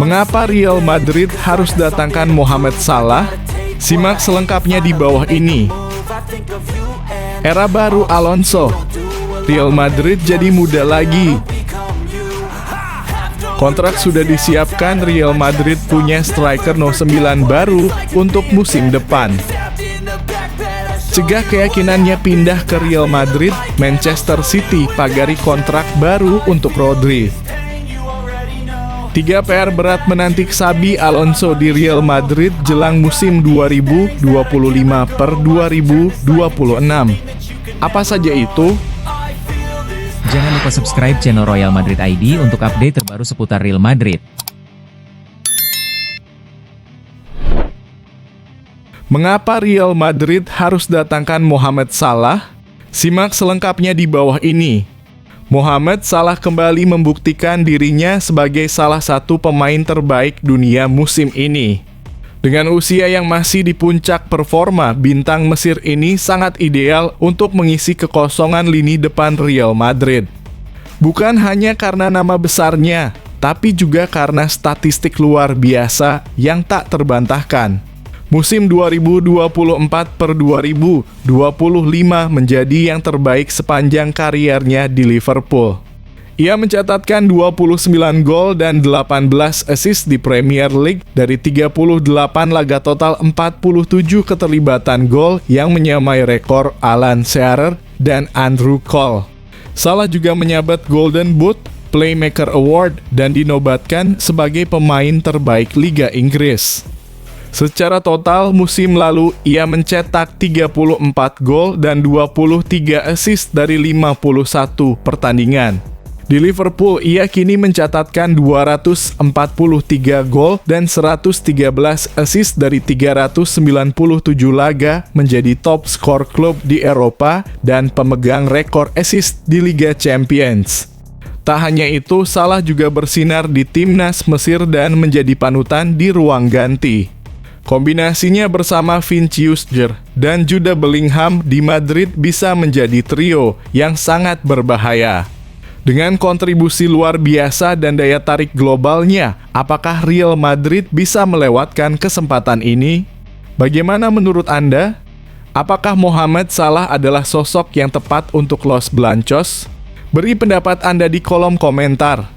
Mengapa Real Madrid harus datangkan Mohamed Salah? Simak selengkapnya di bawah ini. Era baru Alonso. Real Madrid jadi muda lagi. Kontrak sudah disiapkan, Real Madrid punya striker No. 9 baru untuk musim depan. Cegah keyakinannya pindah ke Real Madrid, Manchester City pagari kontrak baru untuk Rodri. 3 PR berat menanti Xabi Alonso di Real Madrid jelang musim 2025/2026. Apa saja itu? Jangan lupa subscribe channel Royal Madrid ID untuk update terbaru seputar Real Madrid. Mengapa Real Madrid harus datangkan Mohamed Salah? Simak selengkapnya di bawah ini. Mohamed Salah kembali membuktikan dirinya sebagai salah satu pemain terbaik dunia musim ini. Dengan usia yang masih di puncak performa, bintang Mesir ini sangat ideal untuk mengisi kekosongan lini depan Real Madrid. Bukan hanya karena nama besarnya, tapi juga karena statistik luar biasa yang tak terbantahkan. Musim 2024/2025 menjadi yang terbaik sepanjang kariernya di Liverpool. Ia mencatatkan 29 gol dan 18 assist di Premier League dari 38 laga total 47 keterlibatan gol yang menyamai rekor Alan Shearer dan Andrew Cole. Salah juga menyabat Golden Boot, Playmaker Award, dan dinobatkan sebagai pemain terbaik Liga Inggris. Secara total, musim lalu ia mencetak 34 gol dan 23 assist dari 51 pertandingan. Di Liverpool, ia kini mencatatkan 243 gol dan 113 assist dari 397 laga, menjadi top skor klub di Eropa dan pemegang rekor assist di Liga Champions. Tak hanya itu, Salah juga bersinar di timnas Mesir dan menjadi panutan di ruang ganti. Kombinasinya bersama Vinicius Jr. dan Jude Bellingham di Madrid bisa menjadi trio yang sangat berbahaya. Dengan kontribusi luar biasa dan daya tarik globalnya, apakah Real Madrid bisa melewatkan kesempatan ini? Bagaimana menurut Anda? Apakah Mohamed Salah adalah sosok yang tepat untuk Los Blancos? Beri pendapat Anda di kolom komentar.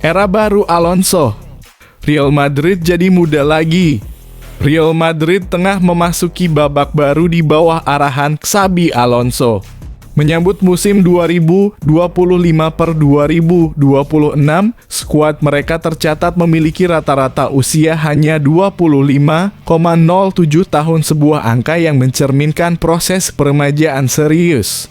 Era baru Alonso. Real Madrid jadi muda lagi. Real Madrid tengah memasuki babak baru di bawah arahan Xabi Alonso. Menyambut musim 2025/2026, skuad mereka tercatat memiliki rata-rata usia hanya 25,07 tahun, sebuah angka yang mencerminkan proses peremajaan serius.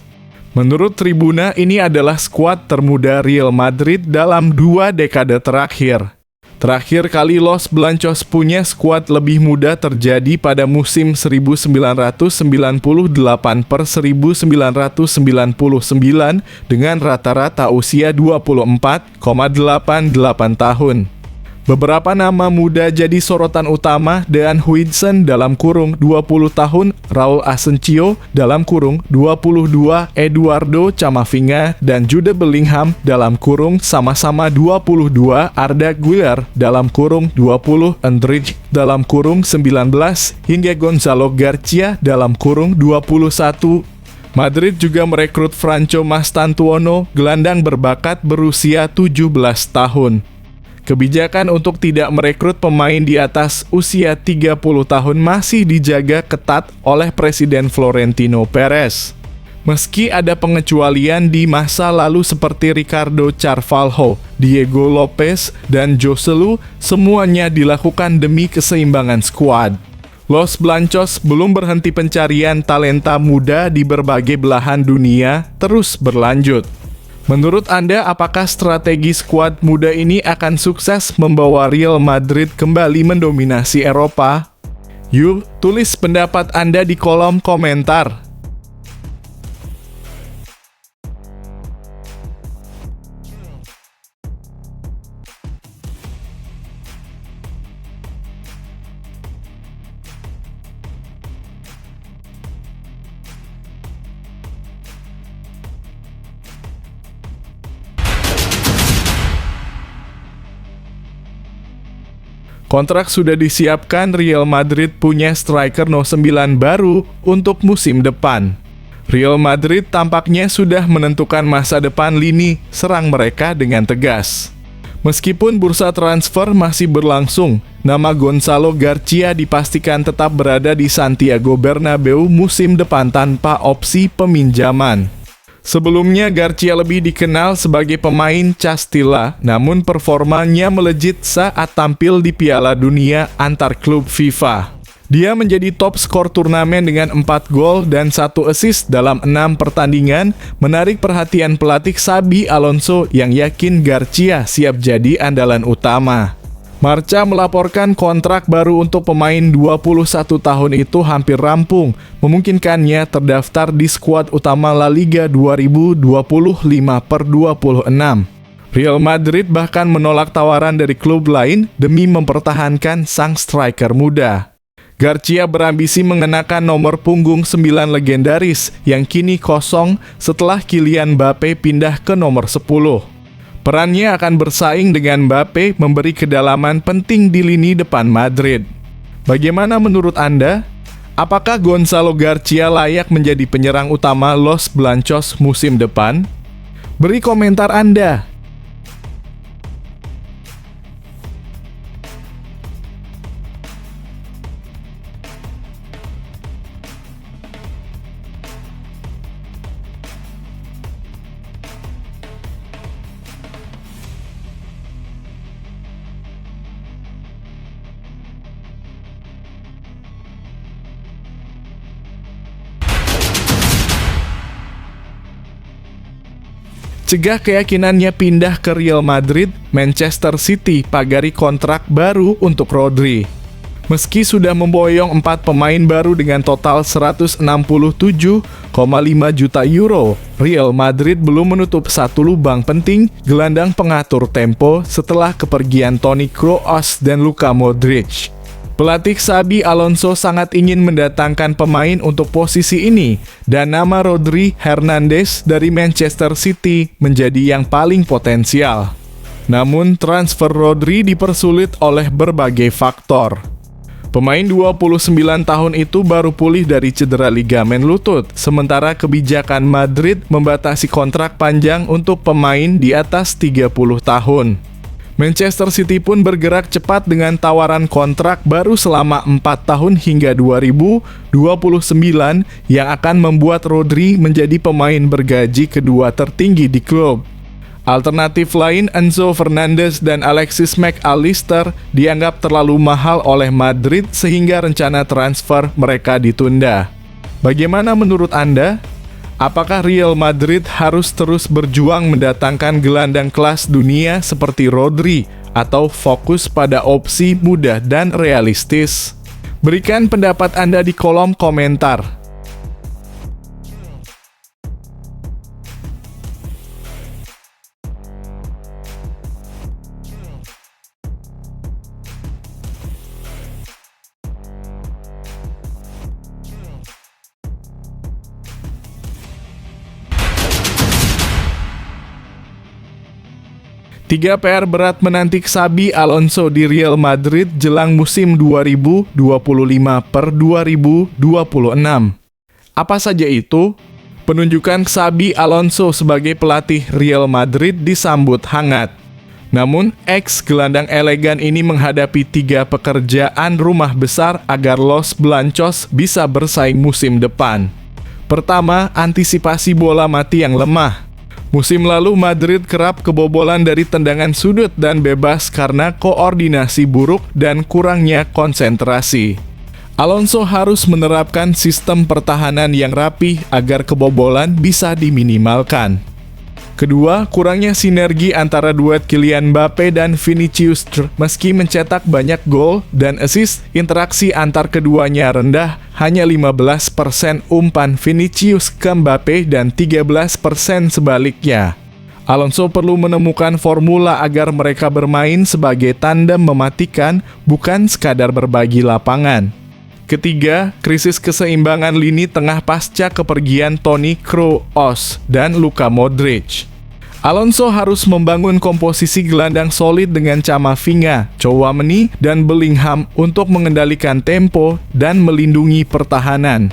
Menurut Tribuna, ini adalah skuad termuda Real Madrid dalam 2 dekade terakhir. Terakhir kali Los Blancos punya skuad lebih muda terjadi pada musim 1998/1999 dengan rata-rata usia 24,88 tahun. Beberapa nama muda jadi sorotan utama, Dean Huijsen dalam kurung 20 tahun, Raul Asensio dalam kurung 22, Eduardo Camavinga dan Jude Bellingham dalam kurung sama-sama 22, Arda Güler dalam kurung 20, Endrick dalam kurung 19, hingga Gonzalo Garcia dalam kurung 21. Madrid juga merekrut Franco Mastantuono, gelandang berbakat berusia 17 tahun. Kebijakan untuk tidak merekrut pemain di atas usia 30 tahun masih dijaga ketat oleh Presiden Florentino Perez. Meski ada pengecualian di masa lalu seperti Ricardo Carvalho, Diego Lopez, dan Joselu, semuanya dilakukan demi keseimbangan skuad. Los Blancos belum berhenti pencarian talenta muda di berbagai belahan dunia terus berlanjut. Menurut Anda, apakah strategi skuad muda ini akan sukses membawa Real Madrid kembali mendominasi Eropa? Yuk, tulis pendapat Anda di kolom komentar. Kontrak sudah disiapkan, Real Madrid punya striker No. 9 baru untuk musim depan. Real Madrid tampaknya sudah menentukan masa depan lini serang mereka dengan tegas. Meskipun bursa transfer masih berlangsung, nama Gonzalo Garcia dipastikan tetap berada di Santiago Bernabeu musim depan tanpa opsi peminjaman. Sebelumnya Garcia lebih dikenal sebagai pemain Castilla, namun performanya melejit saat tampil di Piala Dunia antar klub FIFA. Dia menjadi top skor turnamen dengan 4 gol dan 1 assist dalam 6 pertandingan, menarik perhatian pelatih Xabi Alonso yang yakin Garcia siap jadi andalan utama. Marca melaporkan kontrak baru untuk pemain 21 tahun itu hampir rampung, memungkinkannya terdaftar di skuad utama La Liga 2025/26. Real Madrid bahkan menolak tawaran dari klub lain demi mempertahankan sang striker muda. Garcia berambisi mengenakan nomor punggung 9 legendaris yang kini kosong setelah Kylian Mbappe pindah ke nomor 10. Perannya akan bersaing dengan Mbappe memberi kedalaman penting di lini depan Madrid. Bagaimana menurut Anda? Apakah Gonzalo Garcia layak menjadi penyerang utama Los Blancos musim depan? Beri komentar Anda. Cegah keyakinannya pindah ke Real Madrid, Manchester City pagari kontrak baru untuk Rodri. Meski sudah memboyong 4 pemain baru dengan total 167,5 juta euro, Real Madrid belum menutup satu lubang penting gelandang pengatur tempo setelah kepergian Toni Kroos dan Luka Modric. Pelatih Xabi Alonso sangat ingin mendatangkan pemain untuk posisi ini, dan nama Rodri Hernandez dari Manchester City menjadi yang paling potensial. Namun transfer Rodri dipersulit oleh berbagai faktor. Pemain 29 tahun itu baru pulih dari cedera ligamen lutut, sementara kebijakan Madrid membatasi kontrak panjang untuk pemain di atas 30 tahun. Manchester City pun bergerak cepat dengan tawaran kontrak baru selama 4 tahun hingga 2029 yang akan membuat Rodri menjadi pemain bergaji kedua tertinggi di klub. Alternatif lain, Enzo Fernandez dan Alexis Mac Allister dianggap terlalu mahal oleh Madrid sehingga rencana transfer mereka ditunda. Bagaimana menurut Anda? Apakah Real Madrid harus terus berjuang mendatangkan gelandang kelas dunia seperti Rodri atau fokus pada opsi mudah dan realistis? Berikan pendapat Anda di kolom komentar. Tiga PR berat menanti Xabi Alonso di Real Madrid jelang musim 2025/2026. Apa saja itu? Penunjukan Xabi Alonso sebagai pelatih Real Madrid disambut hangat. Namun, ex-gelandang elegan ini menghadapi 3 pekerjaan rumah besar agar Los Blancos bisa bersaing musim depan. Pertama, antisipasi bola mati yang lemah. Musim lalu Madrid kerap kebobolan dari tendangan sudut dan bebas karena koordinasi buruk dan kurangnya konsentrasi. Alonso harus menerapkan sistem pertahanan yang rapih agar kebobolan bisa diminimalkan. Kedua, kurangnya sinergi antara duet Kylian Mbappe dan Vinicius. Meski mencetak banyak gol dan assist, interaksi antar keduanya rendah, hanya 15% umpan Vinicius ke Mbappe dan 13% sebaliknya. Alonso perlu menemukan formula agar mereka bermain sebagai tandem mematikan, bukan sekadar berbagi lapangan. Ketiga, krisis keseimbangan lini tengah pasca kepergian Toni Kroos dan Luka Modric. Alonso harus membangun komposisi gelandang solid dengan Camavinga, Chouameni, dan Bellingham untuk mengendalikan tempo dan melindungi pertahanan.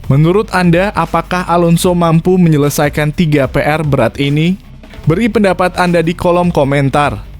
Menurut Anda, apakah Alonso mampu menyelesaikan 3 PR berat ini? Beri pendapat Anda di kolom komentar.